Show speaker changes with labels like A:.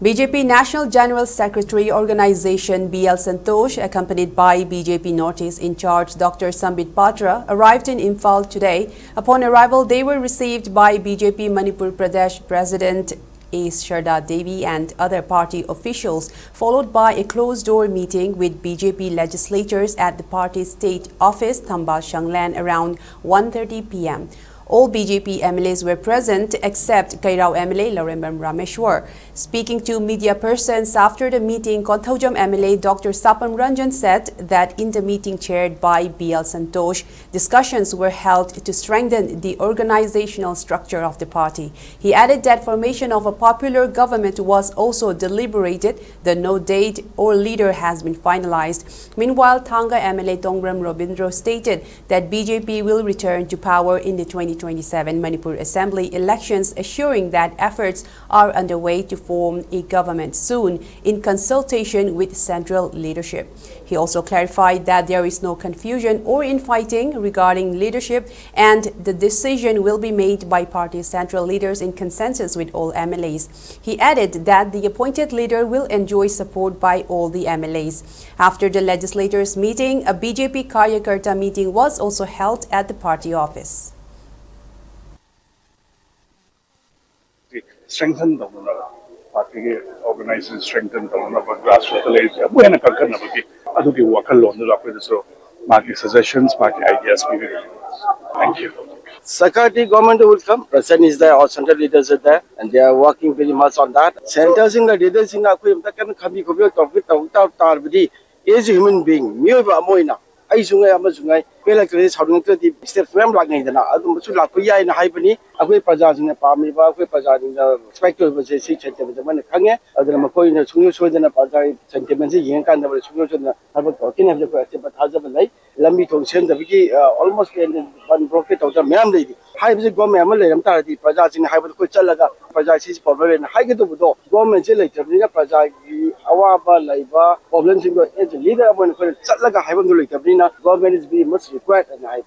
A: BJP National General Secretary Organization BL Santosh, accompanied by BJP Northeast in charge Dr. Sambit Patra, arrived in Imphal today. Upon arrival, they were received by BJP Manipur Pradesh President A. Sharda Devi and other party officials, followed by a closed-door meeting with BJP legislators at the party's state office, Thambal, Shanglen, around 1:30 p.m. All BJP MLAs were present except Kairao MLA Larembam Rameshwar. Speaking to media persons after the meeting, Konthaujam MLA Dr. Sapam Ranjan said that in the meeting chaired by BL Santosh, discussions were held to strengthen the organizational structure of the party. He added that formation of a popular government was also deliberated, though no date or leader has been finalized. Meanwhile, Thanga MLA Tongram Robindro stated that BJP will return to power in the 2027 Manipur Assembly elections, assuring that efforts are underway to form a government soon in consultation with central leadership. He also clarified that there is no confusion or infighting regarding leadership and the decision will be made by party central leaders in consensus with all MLAs. He added that the appointed leader will enjoy support by all the MLAs. After the legislators' meeting, a BJP Karyakarta meeting was also held at the party office.
B: Strengthen the party organization, strengthen the grassroots level. We are going to work along the line. So, market suggestions, market ideas. Thank you.
C: SKTV government will come. President is there, all central leaders are there, and they are working very much on that. Centers in the leaders in the is a human being. I sungai ama sungai pela kre saudung te step frame lagnai dana adu musu lakpu yai na haibani akoi praja jing na pami ba akoi praja jing na spector ba se si chete ba man khange adana makoi na chungyo chodana praja sentiment se yeng kan da ba chungyo chodana haba tokin ha ko ate ba thaja ba lai lambi thong sen da bi almost one profit of the ma'am lady hai bi government ama le ram ta di praja jing hai ba ko chalaga praja si problem na hai ke to do government se le tabni na praja gi awa ba lai ba problem jing ko leader amon ko chalaga hai ba do le tabni na government is very much required and I